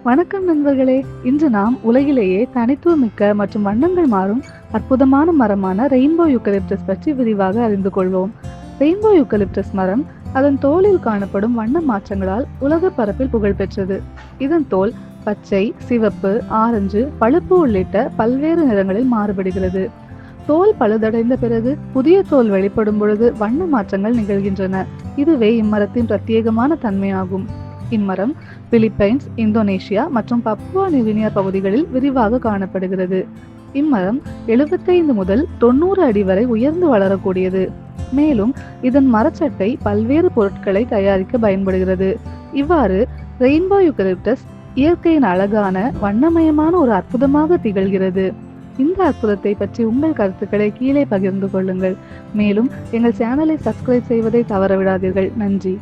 வணக்கம் நண்பர்களே. இன்று நாம் உலகிலேயே தனித்துவமிக்க மற்றும் வண்ணங்கள் மாறும் அற்புதமான மரமான ரெயின்போ யூக்கலிப்டஸ் பற்றி விரிவாக அறிந்து கொள்வோம். ரெயின்போ யூக்கலிப்டஸ் மரம் அதன் தோலில் காணப்படும் வண்ண மாற்றங்களால் உலக பரப்பில் புகழ்பெற்றது. இதன் தோல் பச்சை, சிவப்பு, ஆரஞ்சு, பழுப்பு உள்ளிட்ட பல்வேறு நிறங்களில் மாறுபடுகிறது. தோல் பழுதடைந்த பிறகு புதிய தோல் வெளிப்படும் பொழுது வண்ண மாற்றங்கள் நிகழ்கின்றன. இதுவே இம்மரத்தின் பிரத்யேகமான தன்மையாகும். இம்மரம் பிலிப்பைன்ஸ், இந்தோனேஷியா மற்றும் பப்புவா நியூகினியா பகுதிகளில் விரிவாக காணப்படுகிறது. இம்மரம் 75 முதல் 90 அடி வரை உயர்ந்து வளரக்கூடியது. மேலும் இதன் மரச்சட்டை பல்வேறு பொருட்களை தயாரிக்க பயன்படுகிறது. இவ்வாறு ரெயின்போ யூக்கலிப்டஸ் இயற்கையின் அழகான வண்ணமயமான ஒரு அற்புதமாக திகழ்கிறது. இந்த அற்புதத்தை பற்றி உங்கள் கருத்துக்களை கீழே பகிர்ந்து கொள்ளுங்கள். மேலும் எங்கள் சேனலை சப்ஸ்கிரைப் செய்வதை தவறவிடாதீர்கள். நன்றி.